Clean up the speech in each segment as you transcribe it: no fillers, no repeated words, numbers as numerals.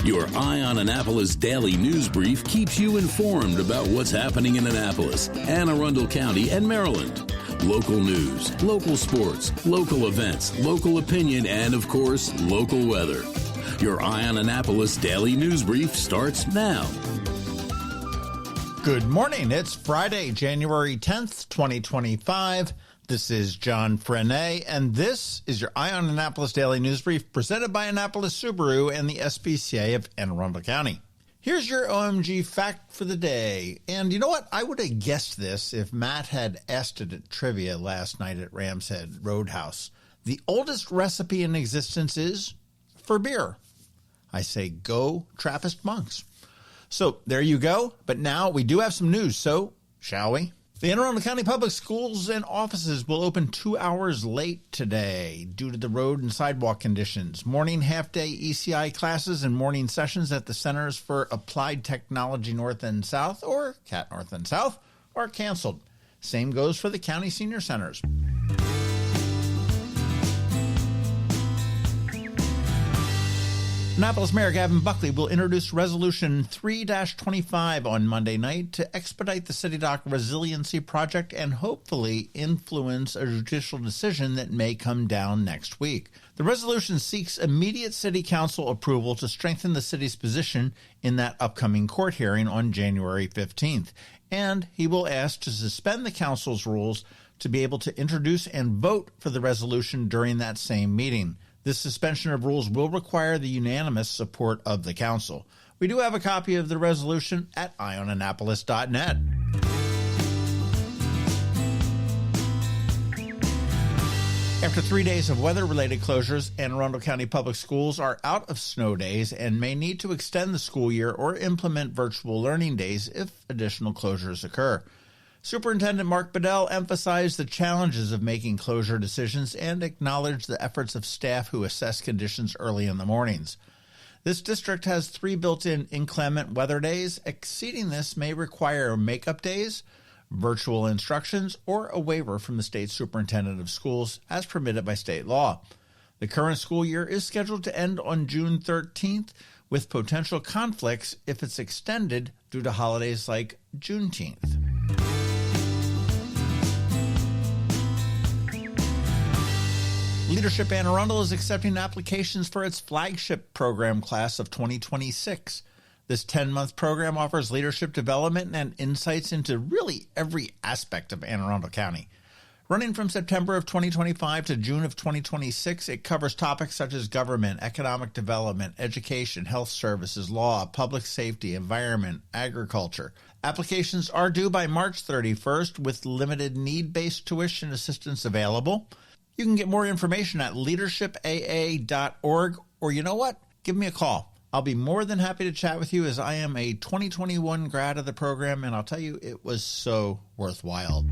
Your Eye on Annapolis daily news brief keeps you informed about what's happening in Annapolis, Anne Arundel County, and Maryland. Local news, local sports, local events, local opinion, and, of course, local weather. Your Eye on Annapolis daily news brief starts now. Good morning. It's Friday, January 10th, 2025. This is John Frenet, and this is your Eye on Annapolis Daily News Brief presented by Annapolis Subaru and the SPCA of Anne Arundel County. Here's your OMG fact for the day. And you know what? I would have guessed this if Matt had asked it at trivia last night at Ram's Head Roadhouse. The oldest recipe in existence is for beer. I say go Trappist monks. So there you go. But now we do have some news, so shall we? The Anne Arundel County Public Schools and offices will open 2 hours late today due to the road and sidewalk conditions. Morning half-day ECI classes and morning sessions at the Centers for Applied Technology North and South, or CAT North and South, are canceled. Same goes for the county senior centers. Annapolis Mayor Gavin Buckley will introduce Resolution 3-25 on Monday night to expedite the City Dock Resiliency Project and hopefully influence a judicial decision that may come down next week. The resolution seeks immediate City Council approval to strengthen the city's position in that upcoming court hearing on January 15th, and he will ask to suspend the Council's rules to be able to introduce and vote for the resolution during that same meeting. This suspension of rules will require the unanimous support of the council. We do have a copy of the resolution at eyeonannapolis.net. After 3 days of weather-related closures, Anne Arundel County Public Schools are out of snow days and may need to extend the school year or implement virtual learning days if additional closures occur. Superintendent Mark Bedell emphasized the challenges of making closure decisions and acknowledged the efforts of staff who assess conditions early in the mornings. This district has 3 built-in inclement weather days. Exceeding this may require makeup days, virtual instructions, or a waiver from the state superintendent of schools as permitted by state law. The current school year is scheduled to end on June 13th with potential conflicts if it's extended due to holidays like Juneteenth. Leadership Anne Arundel is accepting applications for its Flagship Program Class of 2026. This 10-month program offers leadership development and insights into really every aspect of Anne Arundel County. Running from September of 2025 to June of 2026, it covers topics such as government, economic development, education, health services, law, public safety, environment, agriculture. Applications are due by March 31st with limited need-based tuition assistance available. You can get more information at leadershipaa.org, or you know what? Give me a call. I'll be more than happy to chat with you as I am a 2021 grad of the program, and I'll tell you, it was so worthwhile.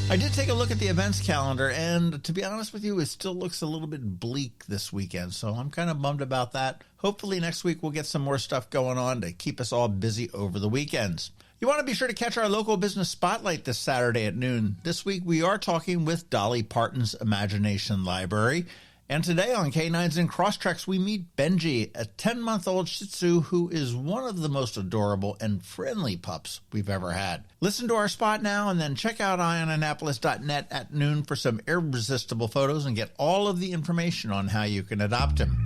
I did take a look at the events calendar, and to be honest with you, it still looks a little bit bleak this weekend, so I'm kind of bummed about that. Hopefully next week we'll get some more stuff going on to keep us all busy over the weekends. You want to be sure to catch our local business spotlight this Saturday at noon. This week we are talking with Dolly Parton's Imagination Library. And today on Canines and Crosstreks we meet Benji, a 10-month-old Shih Tzu who is one of the most adorable and friendly pups we've ever had. Listen to our spot now and then check out eyeonannapolis.net at noon for some irresistible photos and get all of the information on how you can adopt him.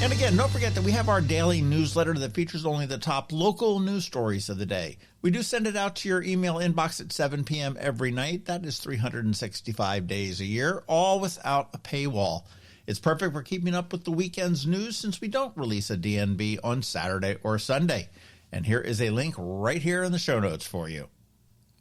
And again, don't forget that we have our daily newsletter that features only the top local news stories of the day. We do send it out to your email inbox at 7 p.m. every night. That is 365 days a year, all without a paywall. It's perfect for keeping up with the weekend's news since we don't release a DNB on Saturday or Sunday. And here is a link right here in the show notes for you.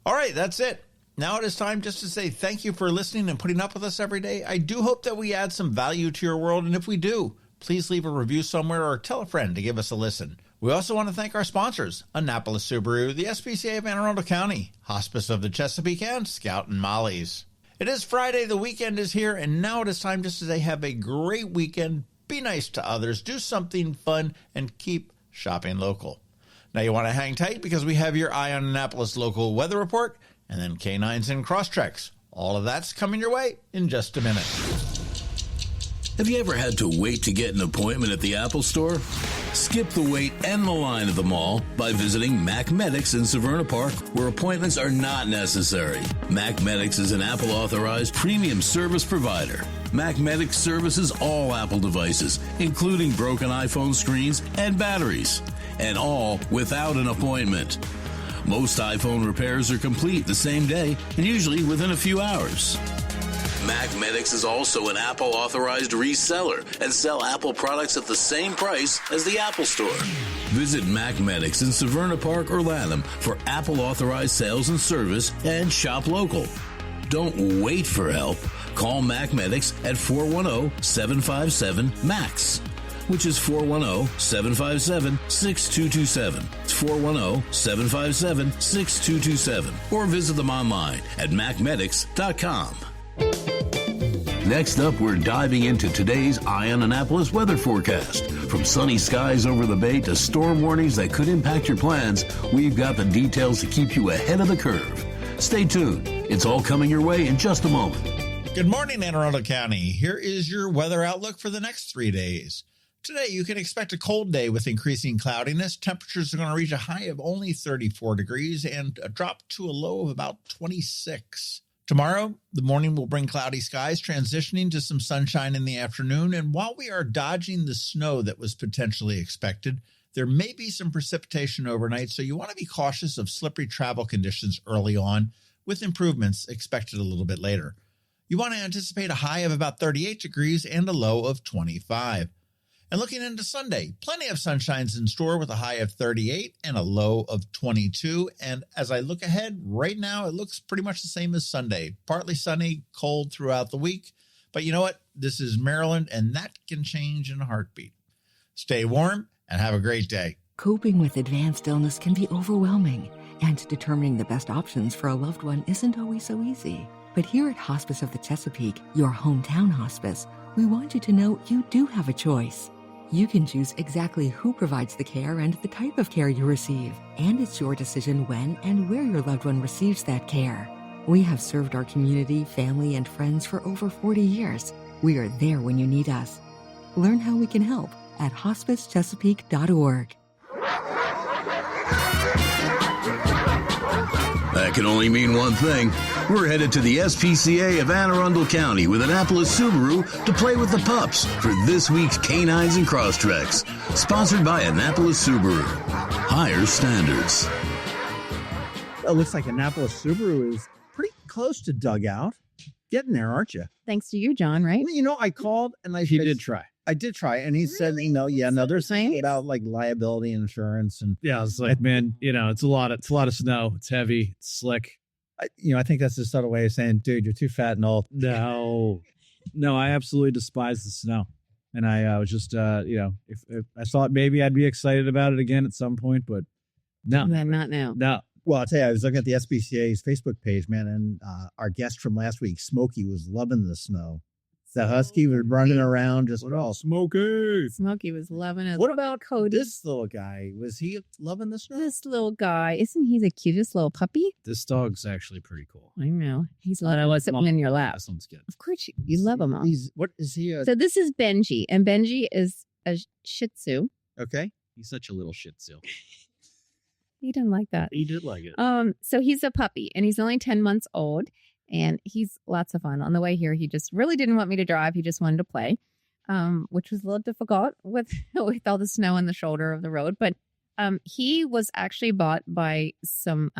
All right, that's it. Now it is time just to say thank you for listening and putting up with us every day. I do hope that we add some value to your world, and if we do, please leave a review somewhere or tell a friend to give us a listen. We also want to thank our sponsors, Annapolis Subaru, the SPCA of Anne Arundel County, Hospice of the Chesapeake, and Scout and Molly's. It is Friday, the weekend is here, and now it is time just to say have a great weekend, be nice to others, do something fun, and keep shopping local. Now you want to hang tight because we have your Eye on Annapolis local weather report, and then Canines and Crosstreks. All of that's coming your way in just a minute. Have you ever had to wait to get an appointment at the Apple Store? Skip the wait and the line at the mall by visiting Mac Medics in Severna Park, where appointments are not necessary. Mac Medics is an Apple authorized premium service provider. Mac Medics services all Apple devices, including broken iPhone screens and batteries, and all without an appointment. Most iPhone repairs are complete the same day and usually within a few hours. Mac Medics is also an Apple authorized reseller and sell Apple products at the same price as the Apple Store. Visit Mac Medics in Severna Park or Lanham for Apple authorized sales and service and shop local. Don't wait for help. Call Mac Medics at 410-757-MAX, which is 410-757-6227. It's 410-757-6227. Or visit them online at macmedics.com. Next up, we're diving into today's Eye on Annapolis weather forecast. From sunny skies over the bay to storm warnings that could impact your plans, we've got the details to keep you ahead of the curve. Stay tuned. It's all coming your way in just a moment. Good morning, Anne Arundel County. Here is your weather outlook for the next 3 days. Today, you can expect a cold day with increasing cloudiness. Temperatures are going to reach a high of only 34 degrees and a drop to a low of about 26. Tomorrow, the morning will bring cloudy skies, transitioning to some sunshine in the afternoon. And while we are dodging the snow that was potentially expected, there may be some precipitation overnight, so you want to be cautious of slippery travel conditions early on, with improvements expected a little bit later. You want to anticipate a high of about 38 degrees and a low of 25. And looking into Sunday, plenty of sunshines in store with a high of 38 and a low of 22. And as I look ahead, right now, it looks pretty much the same as Sunday. Partly sunny, cold throughout the week. But you know what? This is Maryland, and that can change in a heartbeat. Stay warm and have a great day. Coping with advanced illness can be overwhelming, and determining the best options for a loved one isn't always so easy. But here at Hospice of the Chesapeake, your hometown hospice, we want you to know you do have a choice. You can choose exactly who provides the care and the type of care you receive, and it's your decision when and where your loved one receives that care. We have served our community, family, and friends for over 40 years. We are there when you need us. Learn how we can help at hospicechesapeake.org. That can only mean one thing. We're headed to the SPCA of Anne Arundel County with Annapolis Subaru to play with the pups for this week's Canines and Crosstreks. Sponsored by Annapolis Subaru. Higher standards. It looks like Annapolis Subaru is pretty close to dugout. Getting there, aren't you? Thanks to you, John, right? You know, I called and I did try. I did try, and he said, there's something about like liability insurance, and Yeah, it's like, man, it's a lot of snow. It's heavy, it's slick. I think that's a subtle way of saying, dude, you're too fat and old. No, I absolutely despise the snow, and I was just, if I thought maybe I'd be excited about it again at some point, but no, Not now. no. Well, I'll tell you, I was looking at the SPCA's Facebook page, man, and our guest from last week, Smokey, was loving the snow. The husky was running around just all Smokey. Smokey was loving it. What about Cody? this little guy? Was he loving the snow? This little guy, isn't he the cutest little puppy? This dog's actually pretty cool. I know. He's a lot sitting in your lap. This one's good. Of course, you love him all. What is he? So this is Benji, and Benji is a Shih Tzu. Okay. He's such a little shih tzu. He didn't like that. He did like it. So he's a puppy, and he's only 10 months old. And he's lots of fun. On the way here, he just really didn't want me to drive. He just wanted to play, which was a little difficult with all the snow on the shoulder of the road. But he was actually bought by some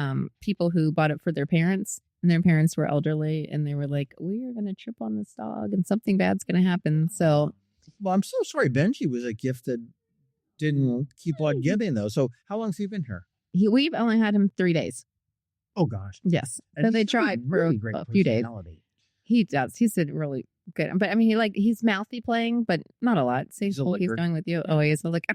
people who bought it for their parents. And their parents were elderly. And they were like, we are going to trip on this dog and something bad's going to happen. So, well, I'm so sorry. Benji was a gift that didn't keep on giving, though. So how long has he been here? We've only had him 3 days. Oh, gosh. Yes. And So they he's got tried for really great a few days. personality. He does. He's a really good. But I mean, he's mouthy playing, but not a lot. See, He's a he's licker. going with you. Oh, he is a licker.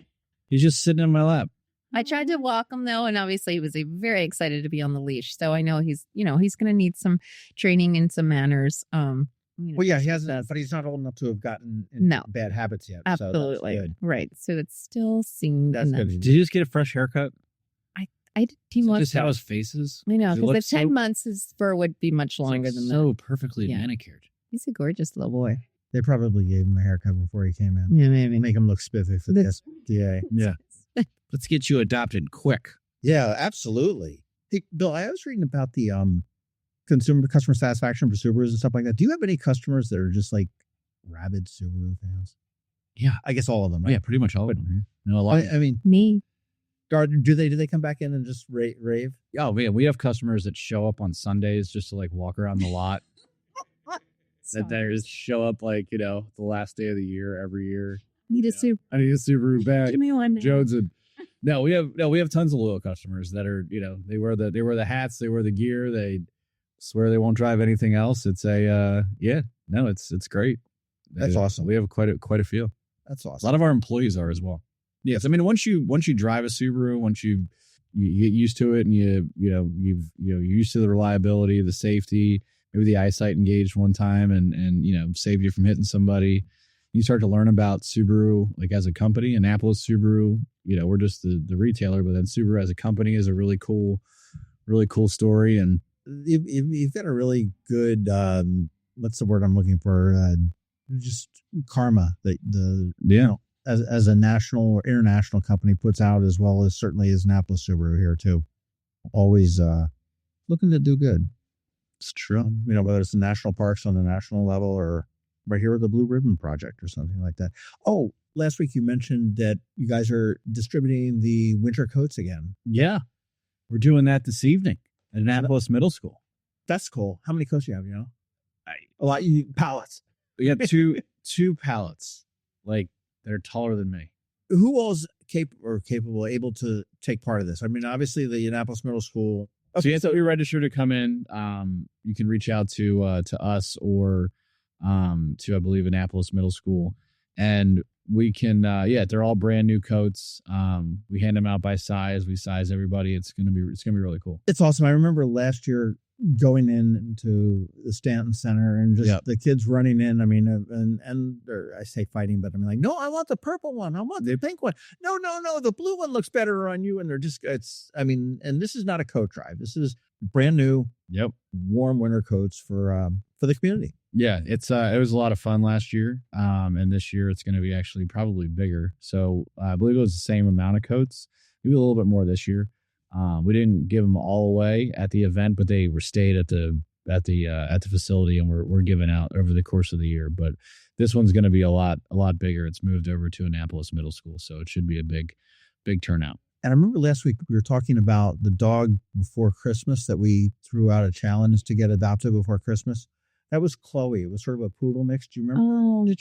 He's just sitting in my lap. I tried to walk him though, and obviously he was very excited to be on the leash. So I know he's going to need some training and some manners. Well, yeah, he hasn't, does. but he's not old enough to have gotten No. bad habits yet. Absolutely So that's good. right. So it's still seen. That's good. Did you just get a fresh haircut? He wants Just how his face is. I know, He because looks at 10 months, his fur would be much longer than that. so perfectly Yeah. manicured. He's a gorgeous little boy. They probably gave him a haircut before he came in. Yeah, maybe. Make him look spiffy for the SPCA. Yeah. Let's get you adopted quick. Yeah, absolutely. Hey, Bill, I was reading about the customer satisfaction for Subarus and stuff like that. Do you have any customers that are just like rabid Subaru fans? Yeah. I guess all of them. Oh, Right? yeah, pretty much all of them. Yeah. No, a lot. I mean, Me. do they come back in and just rave? Oh, man, we have customers that show up on Sundays just to like walk around the lot. That they just show up like, the last day of the year every year. Need a soup. I need a Subaru back. Give me one now. Jones and we have tons of loyal customers that are, they wear the hats, they wear the gear, they swear they won't drive anything else. It's it's great. That's awesome. We have quite a few. That's A awesome. lot of our employees are as well. Yes, I mean once you drive a Subaru, once you get used to it, and you're used to the reliability, the safety, maybe the eyesight engaged one time, and saved you from hitting somebody. You start to learn about Subaru like as a company. Annapolis Subaru, we're just the retailer, but then Subaru as a company is a really cool story. And You've got a really good what's the word I'm looking for? Just karma that as a national or international company puts out, as well as certainly as Annapolis Subaru here too. Always looking to do good. it's true. Whether it's the national parks on the national level or right here with the Blue Ribbon Project or something like that. Oh, last week you mentioned that you guys are distributing the winter coats again. Yeah, we're doing that this evening at Annapolis Middle School. That's cool. How many coats do you have? A lot. You pallets. We got two pallets, like they're taller than me. Who all is capable, able to take part of this? I mean, obviously the Annapolis Middle School. So you have to be registered to come in. You can reach out to us or to, I believe, Annapolis Middle School, and we can. They're all brand new coats. We hand them out by size. We size everybody. It's gonna be really cool. It's awesome. I remember last year going into the Stanton Center and just the kids running in. I mean, and I say fighting, but I'm like, no, I want the purple one. I want the pink one. No, the blue one looks better on you. And they're just, and this is not a coat drive. This is brand new, warm winter coats for the community. Yeah, it was a lot of fun last year. And this year it's going to be actually probably bigger. So I believe it was the same amount of coats, maybe a little bit more this year. We didn't give them all away at the event, but they were stayed at the facility and we're giving out over the course of the year. But this one's going to be a lot bigger. It's moved over to Annapolis Middle School, so it should be a big turnout. And I remember last week we were talking about the dog before Christmas that we threw out a challenge to get adopted before Christmas. That was Chloe. It was sort of a poodle mix. Do you remember? Oh, Do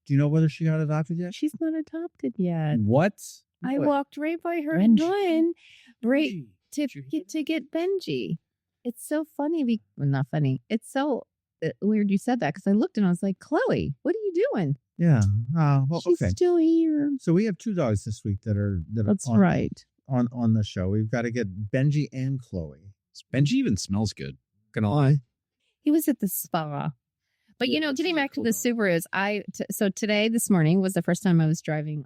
you know whether she got adopted yet? she's not adopted yet. What? I walked right by her Benji. run, right to get Benji. It's so funny. Not funny. It's so weird you said that because I looked and I was like, Chloe, what are you doing? Yeah. Well, She's okay. still here. So we have two dogs this week that are That's on, right. on the show. We've got to get Benji and Chloe. Benji even smells good. Gonna lie. He was at the spa. But, getting back to the Subarus, so today, this morning, was the first time I was driving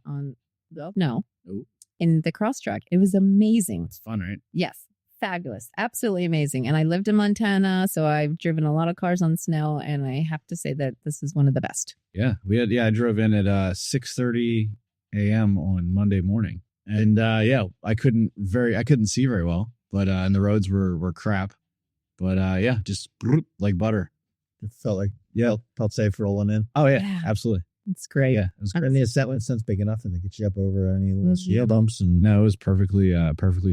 in the Crosstrek. It was amazing. It's fun, right? Yes. Fabulous. Absolutely amazing. And I lived in Montana, so I've driven a lot of cars on snow, and I have to say that this is one of the best. Yeah, I drove in at 6:30 a.m. on Monday morning, and I couldn't see very well, but and the roads were crap, but just like butter. It felt safe rolling in. Oh yeah, Yeah. absolutely. It's great. Yeah, it was great. And the sense big enough that they get you up over any little shield bumps. And No, it was perfectly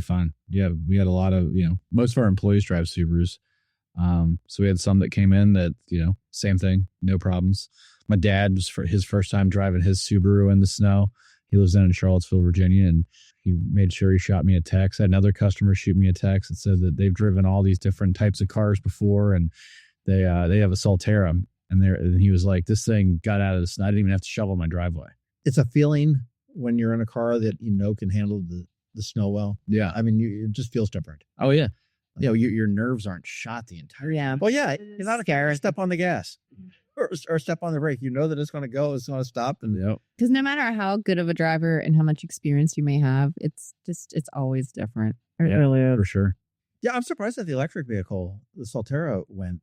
fine. Yeah, we had a lot of most of our employees drive Subarus, so we had some that came in that same thing, no problems. My dad was for his first time driving his Subaru in the snow. He lives down in Charlottesville, Virginia, and he made sure he shot me a text. I had another customer shoot me a text that said that they've driven all these different types of cars before, and they have a Solterra. And he was like, this thing got out of the snow. I didn't even have to shovel my driveway. it's a feeling when you're in a car that can handle the snow well. Yeah. I mean, it just feels different. Oh, yeah. Your nerves aren't shot the entire time. Well, yeah, you're not a step on the gas. or step on the brake. You know that it's going to go, it's going to stop. And because no matter how good of a driver and how much experience you may have, it's always different. It really is. For sure. Yeah, I'm surprised that the electric vehicle, the Solterra, went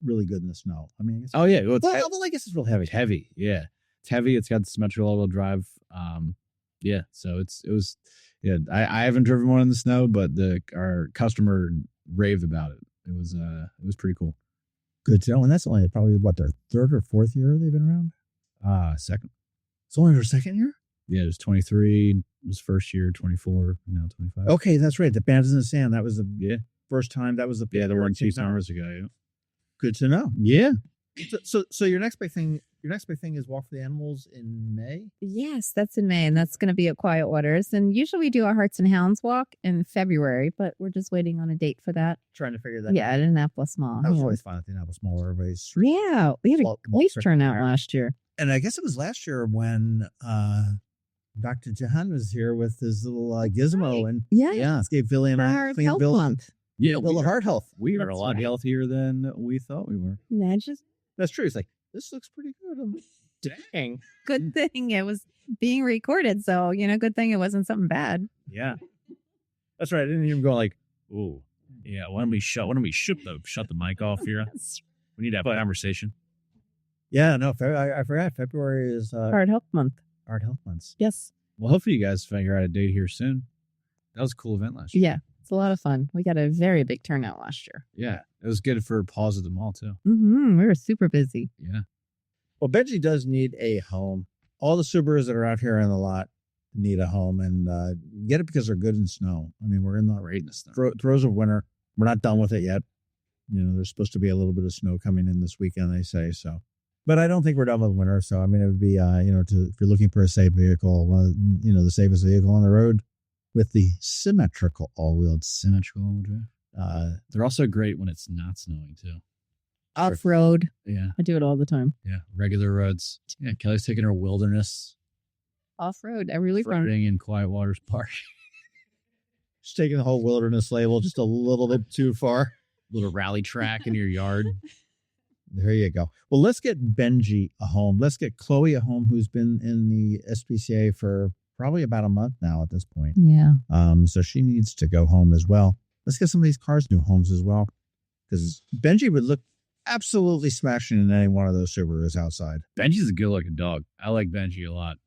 really good in the snow. I mean, well, I guess it's real heavy. It's heavy. Yeah, it's heavy. It's got the symmetrical all-wheel drive. So it was. Yeah, I haven't driven one in the snow, but our customer raved about it. It was pretty cool. Good to know. And that's only probably their third or fourth year they've been around. Second. It's only their second year. Yeah, it was 23. It was first year, 24, now 25. Okay, that's right. The Bands in the Sand. That was the first time. That was the they were in 2 summers ago. Yeah. Good to know. Yeah. So your next big thing. Your next big thing is Walk for the Animals in May? Yes, that's in May, and that's going to be at Quiet Waters. And usually we do a Hearts and Hounds walk in February, but we're just waiting on a date for that. Trying to figure that out. Yeah, at Annapolis Mall. That was always fun at the Annapolis Mall where everybody's... Yeah, we had a great turnout last year. And I guess it was last year when Dr. Jahan was here with his little gizmo. Right. And Yeah. gave Billy and I clean bill month. Yeah, Bill of Heart Health. We are a lot healthier than we thought we were. That's true. It's like, this looks pretty good. Dang. Good thing it was being recorded. So, good thing it wasn't something bad. Yeah. That's right. I didn't even go like, oh, yeah. Why don't we shut the mic off here? We need to have a conversation. Yeah, no, I forgot. February is Heart Health Month. Heart Health Month. Yes. Well, hopefully you guys figure out a date here soon. That was a cool event last year. Yeah. It's a lot of fun. We got a very big turnout last year. Yeah. It was good for pause at the mall, too. Mm-hmm. We were super busy. Yeah. Well, Benji does need a home. All the Subarus that are out here in the lot need a home, and get it because they're good in snow. I mean, we're in the throes of winter. We're not done with it yet. There's supposed to be a little bit of snow coming in this weekend, they say. So, but I don't think we're done with winter. So, I mean, it would be, if you're looking for a safe vehicle, the safest vehicle on the road with the symmetrical all-wheel drive. They're also great when it's not snowing, too. Off-road. Yeah. I do it all the time. Yeah. Regular roads. Yeah. Kelly's taking her wilderness. Off-road. I really fun. In Quiet Waters Park. She's taking the whole wilderness label just a little bit too far. Little rally track in your yard. There you go. Well, let's get Benji a home. Let's get Chloe a home, who's been in the SPCA for probably about a month now at this point. Yeah. So she needs to go home as well. Let's get some of these cars new homes as well, because Benji would look absolutely smashing in any one of those Subarus outside. Benji's a good-looking dog. I like Benji a lot.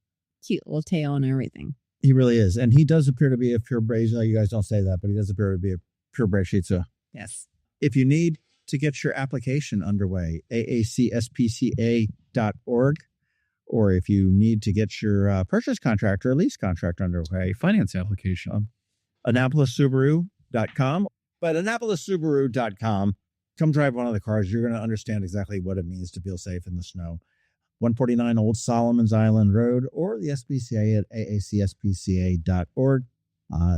Cute little tail and everything. He really is. And he does appear to be a purebred. You guys don't say that, but he does appear to be a purebred Shih Tzu. Yes. If you need to get your application underway, aacspca.org, or if you need to get your purchase contract or lease contract underway, finance application, AnnapolisSubaru.com. But AnnapolisSubaru.com, come drive one of the cars. You're going to understand exactly what it means to feel safe in the snow. 149 Old Solomon's Island Road, or the SPCA at aacspca.org.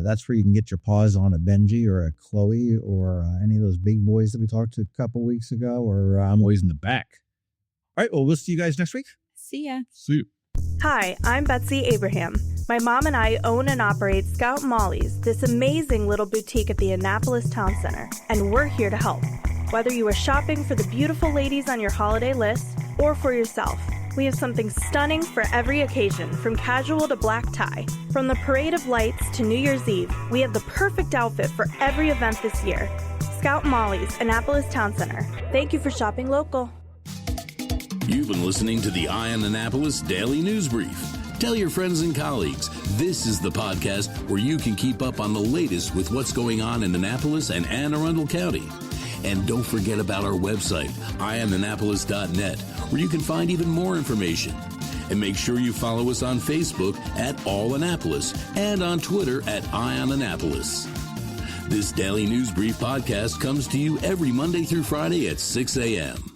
That's where you can get your paws on a Benji or a Chloe or any of those big boys that we talked to a couple weeks ago, or boys in the back. All right, well, we'll see you guys next week. See ya. See you. Hi, I'm Betsy Abraham. My mom and I own and operate Scout Molly's, this amazing little boutique at the Annapolis Town Center, and we're here to help. Whether you are shopping for the beautiful ladies on your holiday list or for yourself, we have something stunning for every occasion, from casual to black tie. From the Parade of Lights to New Year's Eve, we have the perfect outfit for every event this year. Scout Molly's, Annapolis Town Center. Thank you for shopping local. You've been listening to the Eye on Annapolis Daily News Brief. Tell your friends and colleagues, this is the podcast where you can keep up on the latest with what's going on in Annapolis and Anne Arundel County. And don't forget about our website, eyeonannapolis.net, where you can find even more information. And make sure you follow us on Facebook at All Annapolis and on Twitter at Eye on Annapolis. This Daily News Brief podcast comes to you every Monday through Friday at 6 a.m.